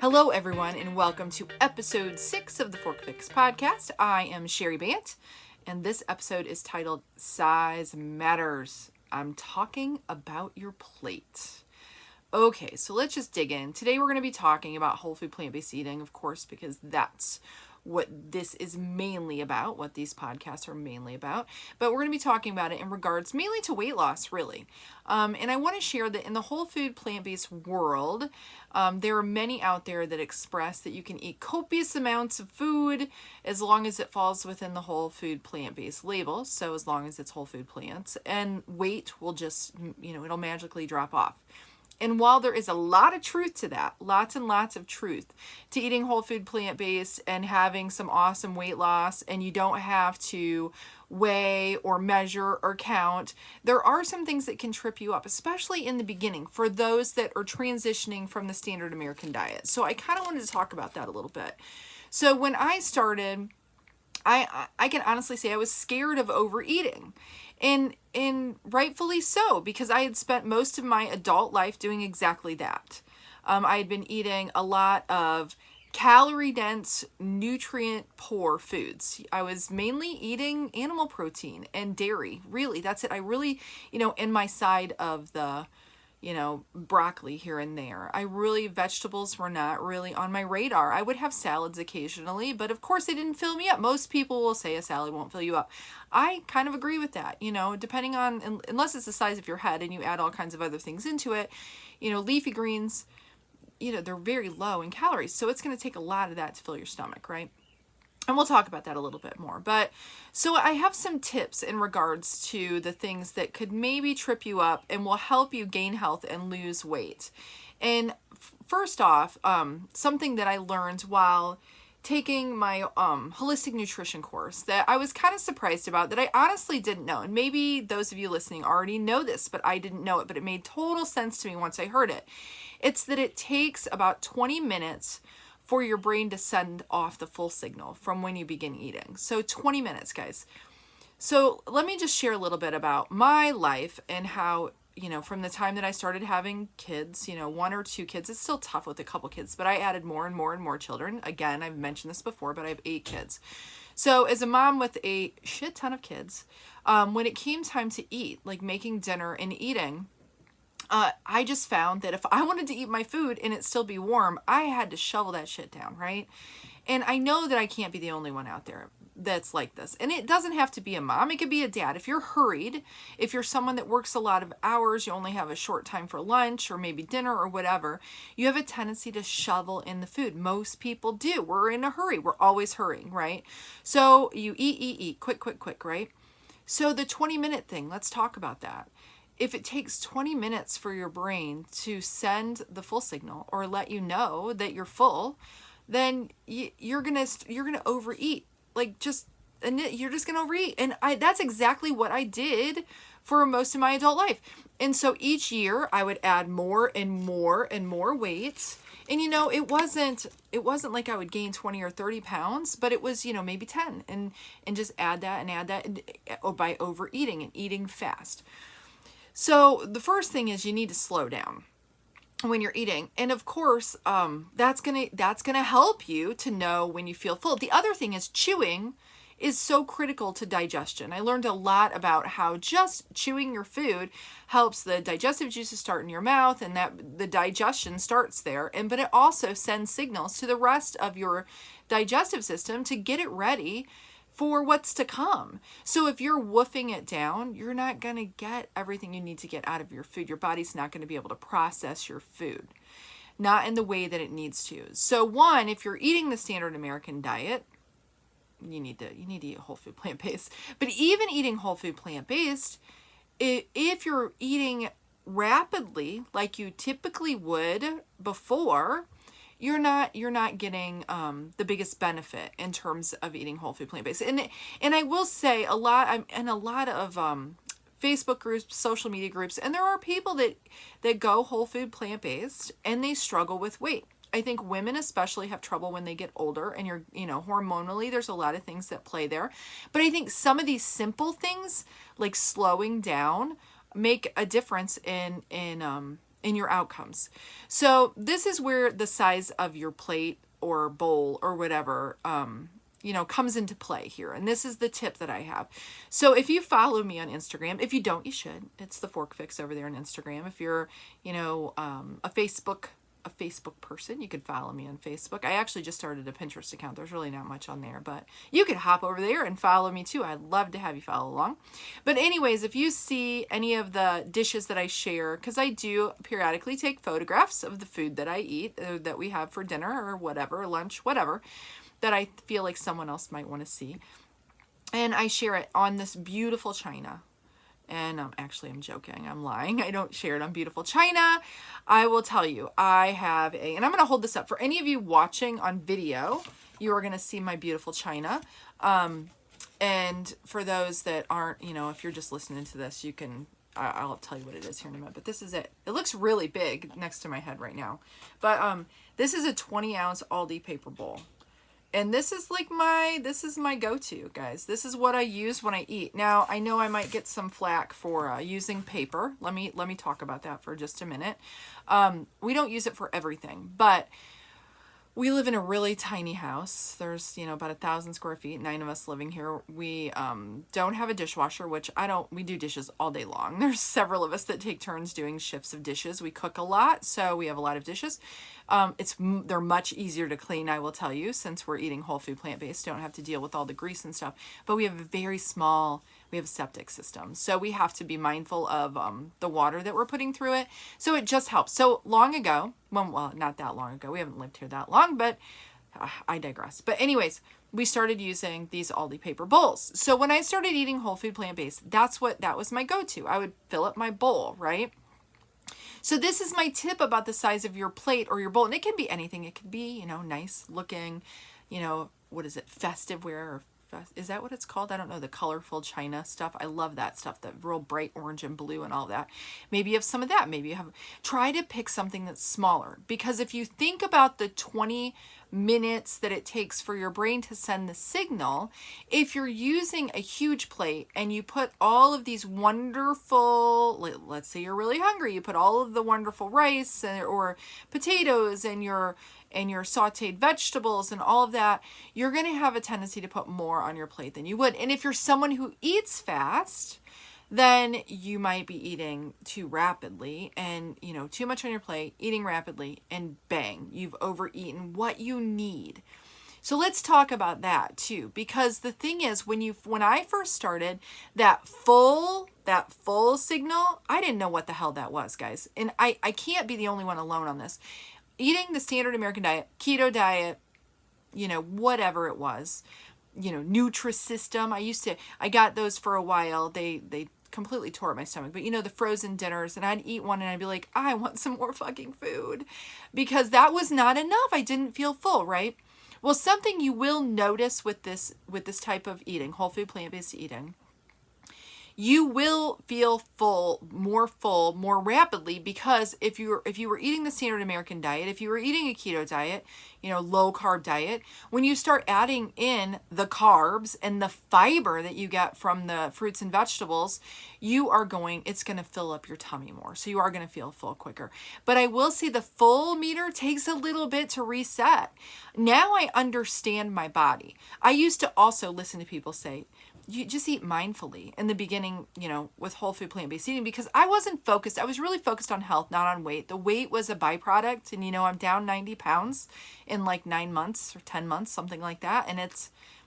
Hello, everyone, and welcome to episode 6 of the Fork Fix podcast. I am Cheri Bant, and this episode is titled Size Matters. I'm talking about your plate. Okay, so let's just dig in. Today we're going to be talking about whole food plant-based eating, of course, because that's what this is mainly about, what these podcasts are mainly about. But we're going to be talking about it in regards mainly to weight loss, really. And I want to share that in the whole food plant-based world, there are many out there that express that you can eat copious amounts of food as long as it falls within the whole food plant-based label. So as long as it's whole food plants, and weight will just, it'll magically drop off. And while there is a lot of truth to that, lots and lots of truth to eating whole food plant-based and having some awesome weight loss, and you don't have to weigh or measure or count, there are some things that can trip you up, especially in the beginning for those that are transitioning from the standard American diet. So I kind of wanted to talk about that a little bit. So when I started, I can honestly say I was scared of overeating. And rightfully so, because I had spent most of my adult life doing exactly that. I had been eating a lot of calorie-dense, nutrient-poor foods. I was mainly eating animal protein and dairy. Really, that's it. I really, in my side of the, broccoli here and there. Vegetables were not really on my radar. I would have salads occasionally, but of course they didn't fill me up. Most people will say a salad won't fill you up. I kind of agree with that, depending on, unless it's the size of your head and you add all kinds of other things into it, leafy greens, they're very low in calories. So it's going to take a lot of that to fill your stomach, right? And we'll talk about that a little bit more. But so I have some tips in regards to the things that could maybe trip you up and will help you gain health and lose weight. And first off, something that I learned while taking my holistic nutrition course that I was kind of surprised about, that I honestly didn't know. And maybe those of you listening already know this, but I didn't know it. But it made total sense to me once I heard it. It's that it takes about 20 minutes for your brain to send off the full signal from when you begin eating. So 20 minutes, guys. So let me just share a little bit about my life and how, from the time that I started having kids, 1 or 2 kids, it's still tough with a couple kids, but I added more and more and more children. Again, I've mentioned this before, but I have 8 kids. So as a mom with a shit ton of kids, when it came time to eat, like making dinner and eating, I just found that if I wanted to eat my food and it still be warm, I had to shovel that shit down, right? And I know that I can't be the only one out there that's like this. And it doesn't have to be a mom. It could be a dad. If you're hurried, if you're someone that works a lot of hours, you only have a short time for lunch or maybe dinner or whatever, you have a tendency to shovel in the food. Most people do. We're in a hurry. We're always hurrying, right? So you eat, quick, right? So the 20-minute thing, let's talk about that. If it takes 20 minutes for your brain to send the full signal or let you know that you're full, then you're gonna overeat. You're just gonna overeat. And that's exactly what I did for most of my adult life. And so each year I would add more and more and more weight. And it wasn't like I would gain 20 or 30 pounds, but it was, maybe 10, and just add that by overeating and eating fast. So the first thing is you need to slow down when you're eating. And of course, that's gonna help you to know when you feel full. The other thing is chewing is so critical to digestion. I learned a lot about how just chewing your food helps the digestive juices start in your mouth, and that the digestion starts there. But it also sends signals to the rest of your digestive system to get it ready for what's to come. So if you're woofing it down, you're not going to get everything you need to get out of your food. Your body's not going to be able to process your food, not in the way that it needs to. So one, if you're eating the standard American diet, you need to eat whole food plant-based. But even eating whole food plant-based, if you're eating rapidly like you typically would before, you're not getting the biggest benefit in terms of eating whole food plant-based. And I will say I'm in a lot of Facebook groups, social media groups, and there are people that go whole food plant-based and they struggle with weight. I think women especially have trouble when they get older, and hormonally there's a lot of things that play there. But I think some of these simple things like slowing down make a difference in in your outcomes. So this is where the size of your plate or bowl or whatever, comes into play here. And this is the tip that I have. So if you follow me on Instagram, if you don't, you should. It's the Fork Fix over there on Instagram. If you're, a Facebook person, you could follow me on Facebook. I actually just started a Pinterest account. There's really not much on there, but you could hop over there and follow me too. I'd love to have you follow along. But anyways, if you see any of the dishes that I share, because I do periodically take photographs of the food that I eat, that we have for dinner or whatever, lunch, whatever, that I feel like someone else might want to see. And I share it on this beautiful china. And actually, I'm joking. I'm lying. I don't share it on beautiful china. I will tell you, I have and I'm going to hold this up. For any of you watching on video, you are going to see my beautiful china. And for those that aren't, if you're just listening to this, you can, I'll tell you what it is here in a minute. But this is it. It looks really big next to my head right now. But this is a 20-ounce Aldi paper bowl. And this is my go-to, guys. This is what I use when I eat. Now, I know I might get some flack for using paper. Let me talk about that for just a minute. We don't use it for everything, but we live in a really tiny house. There's, about 1,000 square feet, 9 of us living here. We don't have a dishwasher, which we do dishes all day long. There's several of us that take turns doing shifts of dishes. We cook a lot, so we have a lot of dishes. They're much easier to clean, I will tell you, since we're eating whole food plant-based. Don't have to deal with all the grease and stuff. But we have a septic system. So we have to be mindful of the water that we're putting through it. So it just helps. So long ago, well, not that long ago. We haven't lived here that long, but I digress. But anyways, we started using these Aldi paper bowls. So when I started eating whole food plant-based, that was my go-to. I would fill up my bowl, right? So this is my tip about the size of your plate or your bowl. And it can be anything. It could be, nice looking, what is it? Festive ware or is that what it's called? I don't know, the colorful china stuff. I love that stuff, the real bright orange and blue and all that. Maybe you have some of that. Maybe you have, try to pick something that's smaller, because if you think about the 20 minutes that it takes for your brain to send the signal, if you're using a huge plate and you put all of these wonderful, let's say you're really hungry, you put all of the wonderful rice or potatoes and your sauteed vegetables and all of that, you're going to have a tendency to put more on your plate than you would. And if you're someone who eats fast, then you might be eating too rapidly and, too much on your plate, eating rapidly, and bang, you've overeaten what you need. So let's talk about that too, because the thing is, when I first started, that full signal, I didn't know what the hell that was, guys. And I can't be the only one alone on this. Eating the standard American diet, keto diet, whatever it was, Nutrisystem. I got those for a while. They completely tore up my stomach, but the frozen dinners, and I'd eat one and I'd be like, I want some more fucking food, because that was not enough. I didn't feel full, right? Well, something you will notice with this type of eating, whole food plant-based eating, you will feel full more rapidly, because if you were eating the standard American diet, if you were eating a keto diet, low carb diet, when you start adding in the carbs and the fiber that you get from the fruits and vegetables, it's going to fill up your tummy more. So you are going to feel full quicker. But I will say the full meter takes a little bit to reset. Now I understand my body. I used to also listen to people say, you just eat mindfully in the beginning, with whole food plant-based eating, because I wasn't focused. I was really focused on health, not on weight. The weight was a byproduct, and I'm down 90 pounds in like 9 months or 10 months, something like that. And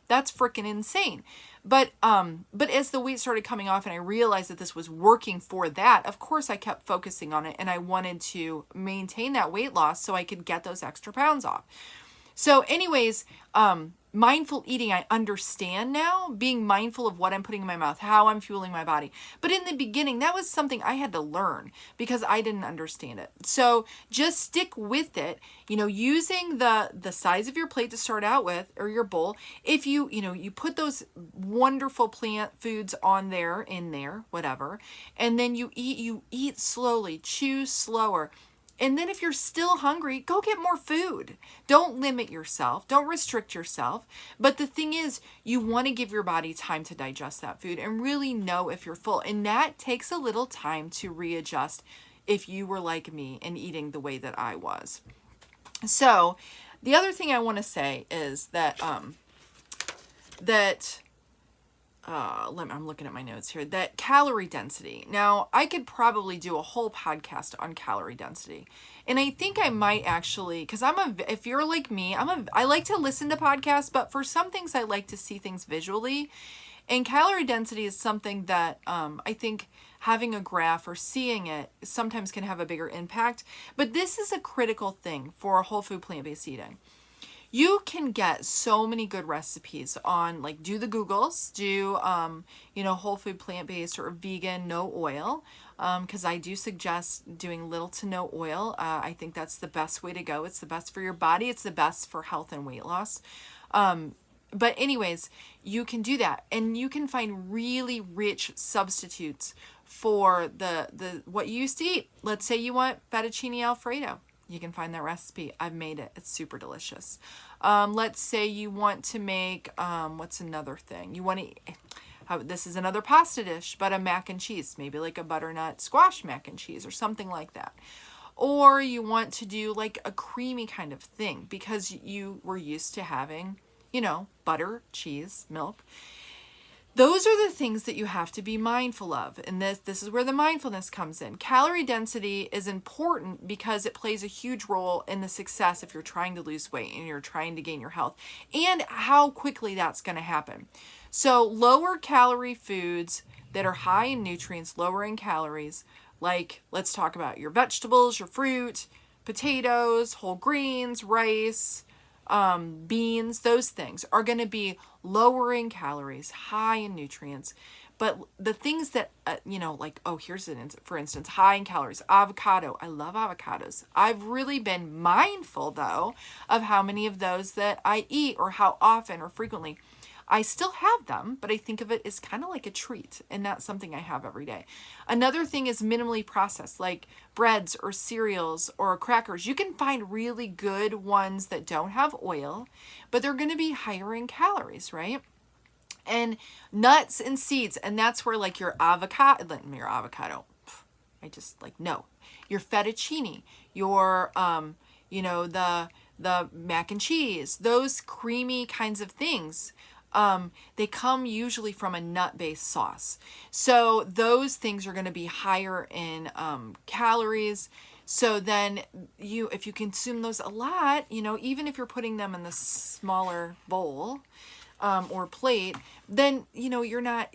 that's freaking insane. But as the weight started coming off and I realized that this was working for that, of course I kept focusing on it, and I wanted to maintain that weight loss so I could get those extra pounds off. So anyways, mindful eating, I understand now, being mindful of what I'm putting in my mouth, how I'm fueling my body. But in the beginning, that was something I had to learn because I didn't understand it. So just stick with it, using the size of your plate to start out with, or your bowl. If you put those wonderful plant foods in there, whatever, and then you eat slowly, chew slower. And then if you're still hungry, go get more food. Don't limit yourself. Don't restrict yourself. But the thing is, you want to give your body time to digest that food and really know if you're full. And that takes a little time to readjust if you were like me and eating the way that I was. So the other thing I want to say is that, I'm looking at my notes here, that calorie density. Now, I could probably do a whole podcast on calorie density. And I think I might actually, because if you're like me, I like to listen to podcasts, but for some things I like to see things visually. And calorie density is something that I think having a graph or seeing it sometimes can have a bigger impact. But this is a critical thing for whole food plant-based eating. You can get so many good recipes on, like, do the Googles, do, whole food plant-based or vegan, no oil, because I do suggest doing little to no oil. I think that's the best way to go. It's the best for your body. It's the best for health and weight loss. But anyways, you can do that, and you can find really rich substitutes for the what you used to eat. Let's say you want fettuccine Alfredo. You can find that recipe. I've made it. It's super delicious. Let's say you want to make, what's another thing? You want to, this is another pasta dish, but a mac and cheese, maybe like a butternut squash mac and cheese or something like that. Or you want to do like a creamy kind of thing because you were used to having, butter, cheese, milk. Those are the things that you have to be mindful of. And this is where the mindfulness comes in. Calorie density is important because it plays a huge role in the success if you're trying to lose weight and you're trying to gain your health, and how quickly that's going to happen. So lower calorie foods that are high in nutrients, lower in calories, like let's talk about your vegetables, your fruit, potatoes, whole grains, rice, beans, those things are going to be lower in calories, high in nutrients. But the things that, for instance, high in calories, avocado. I love avocados. I've really been mindful, though, of how many of those that I eat or how often or frequently. I still have them, but I think of it as kind of like a treat and not something I have every day. Another thing is minimally processed, like breads or cereals or crackers. You can find really good ones that don't have oil, but they're going to be higher in calories, right? And nuts and seeds, and that's where like your avocado, your fettuccine, your, the mac and cheese, those creamy kinds of things. They come usually from a nut-based sauce. So those things are going to be higher in calories. So then if you consume those a lot, even if you're putting them in the smaller bowl or plate, then, you're not...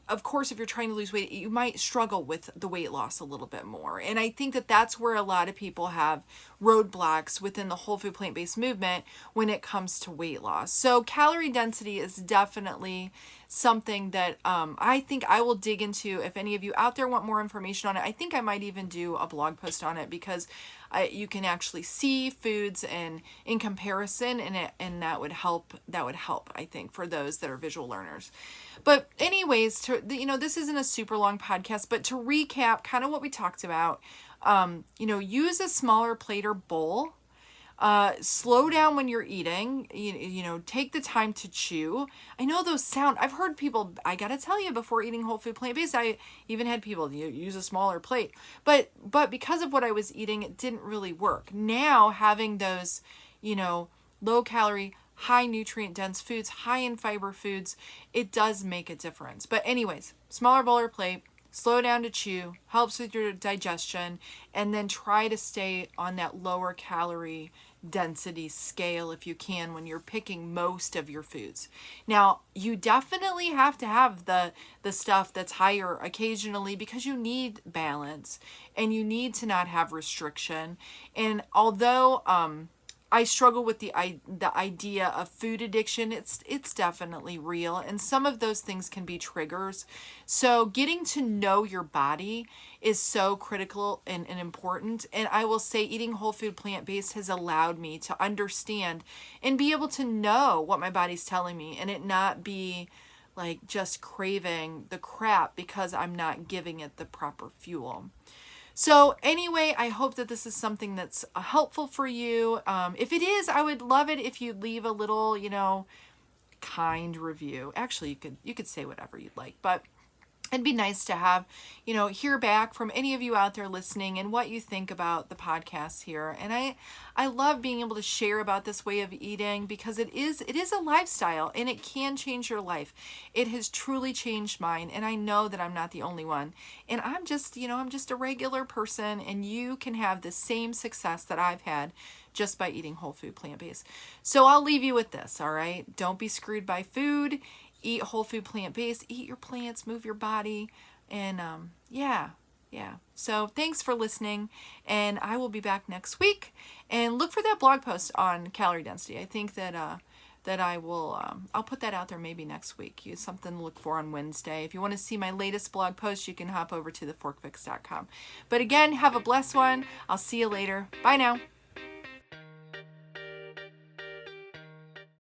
Of course, if you're trying to lose weight, you might struggle with the weight loss a little bit more. And I think that that's where a lot of people have roadblocks within the whole food plant-based movement when it comes to weight loss. So calorie density is definitely something that I think I will dig into. If any of you out there want more information on it, I think I might even do a blog post on it, because you can actually see foods and in comparison, and that would help. I think, for those that are visual learners. But anyways, this isn't a super long podcast, but to recap kind of what we talked about, use a smaller plate or bowl. Slow down when you're eating, take the time to chew. I know I've heard people, I gotta tell you, before eating whole food plant-based, I even had people use a smaller plate, but because of what I was eating, it didn't really work. Now having those, low calorie, high nutrient dense foods, high in fiber foods, it does make a difference. But anyways, smaller bowl or plate, slow down to chew, helps with your digestion, and then try to stay on that lower calorie density scale if you can when you're picking most of your foods. Now, you definitely have to have the stuff that's higher occasionally, because you need balance and you need to not have restriction. And although I struggle with the idea of food addiction, it's definitely real, and some of those things can be triggers. So getting to know your body is so critical and important. And I will say eating whole food plant-based has allowed me to understand and be able to know what my body's telling me, and it not be like just craving the crap because I'm not giving it the proper fuel. So anyway, I hope that this is something that's helpful for you. If it is, I would love it if you'd leave a little, kind review. Actually, you could say whatever you'd like, but it'd be nice to have, hear back from any of you out there listening and what you think about the podcast here. And I love being able to share about this way of eating because it is a lifestyle and it can change your life. It has truly changed mine, and I know that I'm not the only one. And I'm just a regular person, and you can have the same success that I've had just by eating whole food plant-based. So I'll leave you with this, all right? Don't be screwed by food. Eat whole food plant-based, eat your plants, move your body, and yeah. So thanks for listening, and I will be back next week. And look for that blog post on calorie density. I think that I will, I'll put that out there maybe next week. It's something to look for on Wednesday. If you want to see my latest blog post, you can hop over to theforkfix.com. But again, have a blessed one. I'll see you later. Bye now.